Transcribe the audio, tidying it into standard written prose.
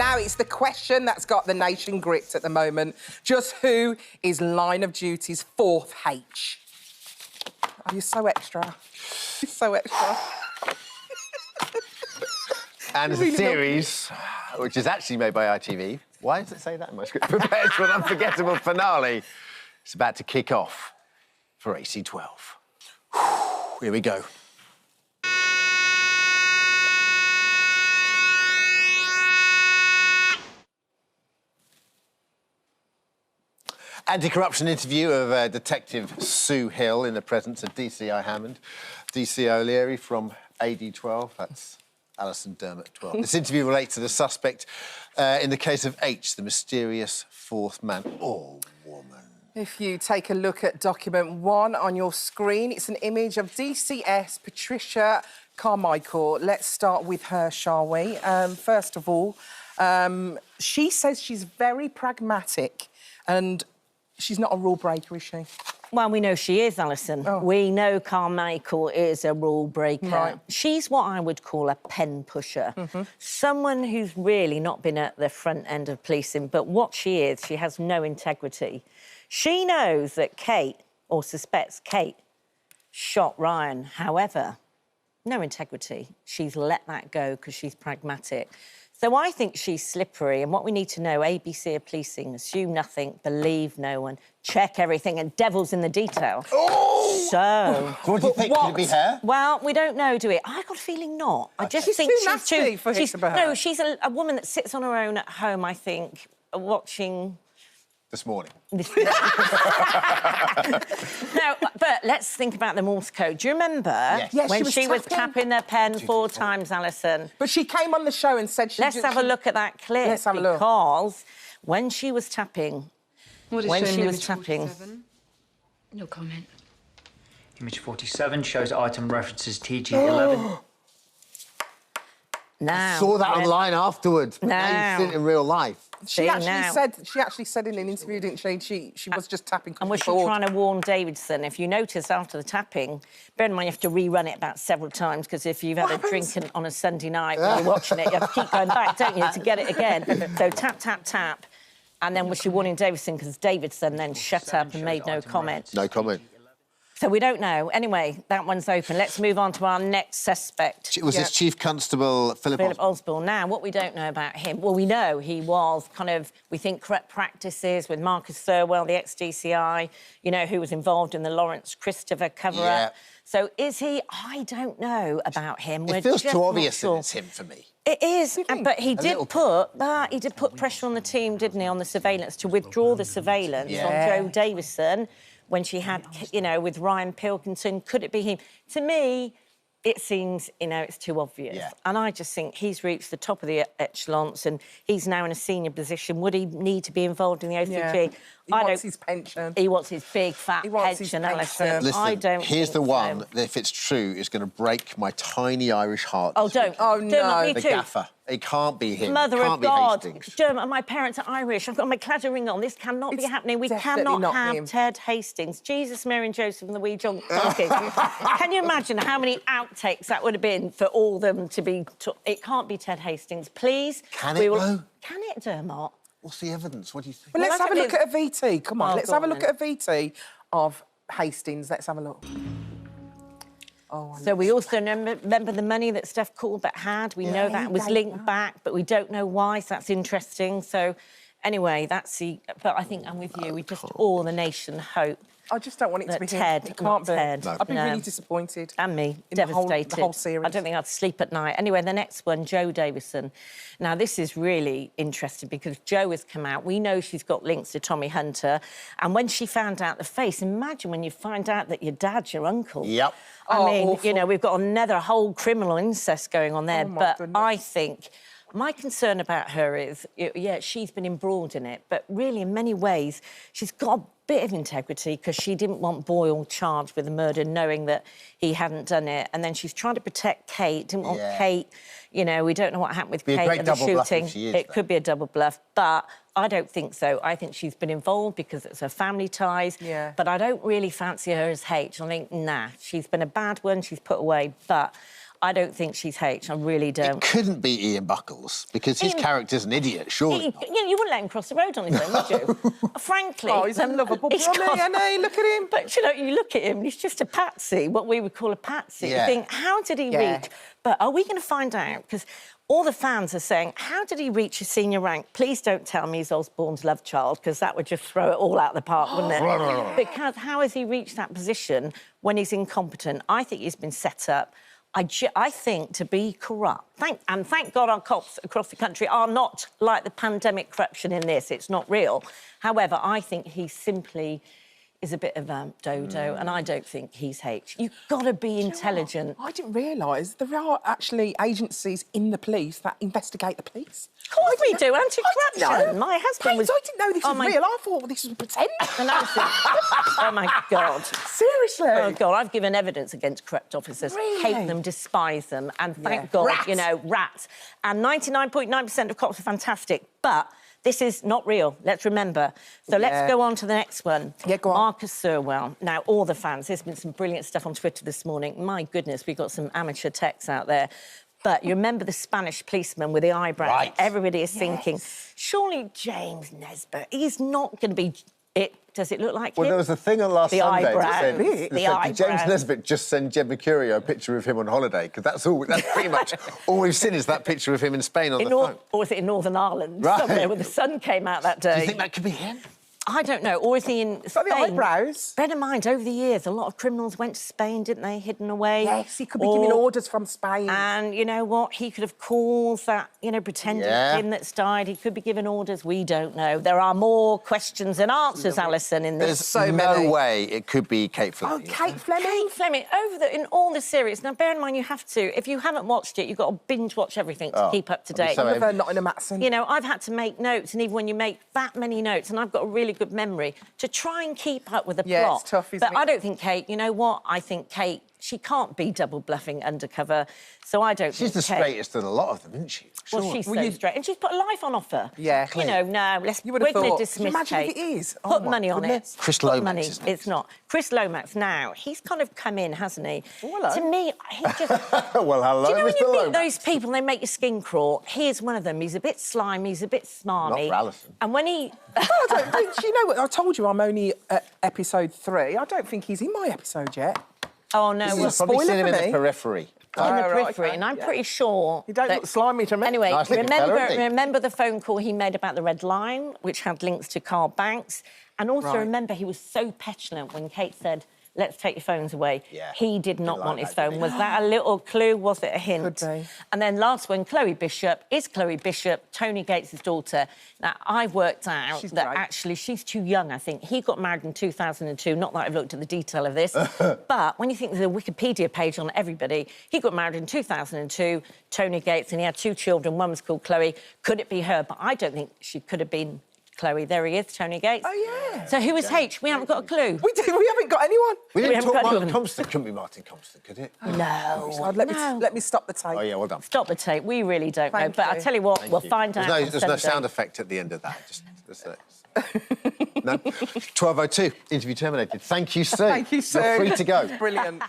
now it's the question that's got the nation gripped at the moment. Just who is Line of Duty's fourth H? Oh, you're so extra. You're so extra. And it's a series which is actually made by ITV. Why does it say that in my script? Prepares for an unforgettable finale. It's about to kick off for AC12. Here we go. Anti-corruption interview of Detective Sue Hill in the presence of DCI Hammond, DCI O'Leary from AD12, that's Alison, Dermot, 12. This interview relates to the suspect in the case of H, the mysterious fourth man or woman. If you take a look at document 1 on your screen, it's an image of DCS Patricia Carmichael. Let's start with her, shall we? First of all, she says she's very pragmatic and she's not a rule breaker, is she? Well, we know she is, Alison. Oh. We know Carmichael is a rule breaker. Right. She's what I would call a pen pusher. Someone who's really not been at the front end of policing, but what she is, she has no integrity. She knows that Kate, or suspects Kate, shot Ryan. However, no integrity. She's let that go because she's pragmatic. So I think she's slippery, and what we need to know, ABC of policing, assume nothing, believe no one, check everything, and devil's in the detail. Oh! So... What do you think? Could it be her? Well, we don't know, do we? I got a feeling not. I just think too nasty for she's her. No, she's a woman that sits on her own at home, I think, watching... This morning. No, but let's think about the Morse code. Do you remember when she was tapping the pen 4 times, Alison? But she came on the show and said she... Let's have a look at that clip. Let's have a look. Because when she was tapping... When she was tapping... No comment. Image 47 shows item references TG11. Now... I saw that online afterwards. Now you've seen it in real life. She actually said in an interview, didn't she? She was just tapping. And was she trying to warn Davidson? If you notice after the tapping, bear in mind you have to rerun it about several times because if you've had a drink on a Sunday night when you're watching it, you have to keep going back, don't you, to get it again. So tap, tap, tap. And then was she warning Davidson because Davidson then shut up and made no comment? No comment. So we don't know. Anyway, that one's open. Let's move on to our next suspect. Was this Chief Constable Phillip Osborne. Now, what we don't know about him... Well, we know he was kind of, we think, corrupt practices with Marcus Thurwell, the ex-DCI, you know, who was involved in the Lawrence Christopher cover-up. Yeah. So is he... I don't know about him. It feels too obvious that it's him for me. It is, but he did put pressure on the team, didn't he, on the surveillance, to withdraw the surveillance on Joe Davison when she had, you know, with Ryan Pilkington. Could it be him? To me, it seems, you know, it's too obvious. Yeah. And I just think he's reached the top of the echelons and he's now in a senior position. Would he need to be involved in the OCG? Yeah. He wants his pension. He wants his big, fat pension, Alison. Listen, I don't here's the one that, if it's true, is going to break my tiny Irish heart. Oh, don't. Oh, no. Dermot, me the too. gaffer. It can't be him. Mother of God. Hastings. Dermot, my parents are Irish. I've got my cladding ring on. This cannot be happening. We cannot have Ted Hastings. Jesus, Mary and Joseph and the wee John Donkey. Can you imagine how many outtakes that would have been for all them to be... It can't be Ted Hastings. Please. Can it, though? Can it, Dermot? What's the evidence? What do you think? Well, let's have a look at a VT. Come on, let's have a look at a VT of Hastings. Let's have a look. Oh, so we also remember the money that Steph Corbett had. We know that was linked back, but we don't know why, so that's interesting. So, anyway, that's the... But I think I'm with you. We just all the nation hope. I just don't want it to be Ted. It can't be. Ted. I'd be really disappointed. And me, The devastated. whole series. I don't think I'd sleep at night. Anyway, the next one, Joe Davison. Now, this is really interesting because Joe has come out. We know she's got links to Tommy Hunter. And when she found out the face, imagine when you find out that your dad's your uncle. Yep. I mean, you know, we've got another whole criminal incest going on there. But goodness. I think... My concern about her is, yeah, she's been embroiled in it, but really, in many ways, she's got a bit of integrity because she didn't want Boyle charged with the murder, knowing that he hadn't done it. And then she's trying to protect Kate, didn't want Kate... You know, we don't know what happened with Kate and the shooting. It could be a double bluff, but I don't think so. I think she's been involved because it's her family ties. Yeah. But I don't really fancy her as H. I think, nah, she's been a bad one, she's put away, but... I don't think she's H. I really don't. It couldn't be Ian Buckles, because his character's an idiot, surely. You wouldn't let him cross the road on his own, would you? Frankly... Oh, he's a lovable brummy, isn't he? Look at him. But, you know, you look at him, he's just a patsy, what we would call a patsy. Yeah. You think, how did he reach? But are we going to find out? Because all the fans are saying, how did he reach a senior rank? Please don't tell me he's Osborne's love child, because that would just throw it all out the park, wouldn't it? Because how has he reached that position when he's incompetent? I think he's been set up, I think, to be corrupt. Thank God our cops across the country are not like the pandemic corruption in this. It's not real. However, I think he simply is a bit of a dodo, and I don't think he's H. You've got to be intelligent. I didn't realise there are actually agencies in the police that investigate the police. Of course we do, anti-corruption. My husband was... I didn't know this was real. I thought this was pretend. Oh, my God. Seriously? Oh, God, I've given evidence against corrupt officers. Really? Hate them, despise them, and thank God, Rats. you know, rats. And 99.9% of cops are fantastic, but... This is not real, let's remember. So let's go on to the next one. Yeah, go on. Marcus Sirwell. Now, all the fans, there's been some brilliant stuff on Twitter this morning. My goodness, we've got some amateur techs out there. But you remember the Spanish policeman with the eyebrows? Right. Everybody is thinking, surely James Nesbitt, he's not going to be... Does it look like him? Well, there was a thing on last Sunday that said, did James Nesbitt just send Jed Mercurio a picture of him on holiday? Because that's pretty much all we've seen is that picture of him in Spain on the phone. Or was it in Northern Ireland? Right. Somewhere where the sun came out that day. Do you think that could be him? I don't know. Or is he in Spain? The eyebrows. Bear in mind, over the years, a lot of criminals went to Spain, didn't they, hidden away? Yes, he could be giving orders from Spain. And you know what? He could have called that, you know, pretending it's him that's died. He could be giving orders. We don't know. There are more questions than answers, Alison, in this. There's no way it could be Kate Fleming. Oh, Kate Fleming. Kate Fleming, in all the series. Now, bear in mind, you have to. If you haven't watched it, you've got to binge watch everything to keep up to date. so With her not in a Matson. You know, I've had to make notes, and even when you make that many notes, and I've got a really good memory, to try and keep up with the plot. It's tough, isn't but it? I don't think Kate, you know what? I think Kate, she can't be double bluffing undercover, so I don't She's think the Kate... straightest of a lot of them, isn't she? Well, she's so straight, and she's put life on offer. Yeah. You know, no, we're would have going to thought. dismiss Imagine Kate. if it is. Oh, Put my money on goodness. it. Chris Put Lomax, money. isn't it? It's not. Chris Lomax, now, he's kind of come in, hasn't he? Oh, hello. To me, he just... Well, hello, Do you know when Mr. you meet Lomax. those people, they make your skin crawl? Here's one of them. He's a bit slimy, he's a bit smarmy. Not for Alison. And when he... Do you know what? I told you I'm only at episode 3. I don't think he's in my episode yet. Oh, no. You've Well, probably spoiler seen him for in me. the periphery. in the right, periphery, okay, and I'm pretty sure... You don't that- look slimy to me. Anyway, Nice looking fella, isn't he? remember the phone call he made about the Red Line, which had links to Carl Banks? And also remember, he was so petulant when Kate said, let's take your phones away. Yeah. He did not like want his that, phone. did he? Was that a little clue? Was it a hint? Could be. And then last one, Chloe Bishop. Is Chloe Bishop Tony Gates' daughter? Now, I've worked out She's that great. actually she's too young, I think. He got married in 2002. Not that I've looked at the detail of this. But when you think there's a Wikipedia page on everybody, he got married in 2002, Tony Gates, and he had 2 children. One was called Chloe. Could it be her? But I don't think she could have been Chloe. There he is, Tony Gates. Oh, yeah. So who is H? We haven't got a clue. We haven't got anyone. We didn't haven't talk got Martin anyone. Compston. Couldn't be Martin Compston, could it? No. Let me stop the tape. Oh, yeah, well done. Stop the tape. We really don't know. Thank But you. I'll tell you what, we'll find out. There's no on Sunday. sound effect at the end of that. No? 12:02. Interview terminated. Thank you, Sue. Thank you, Sue. You're free to go. Brilliant.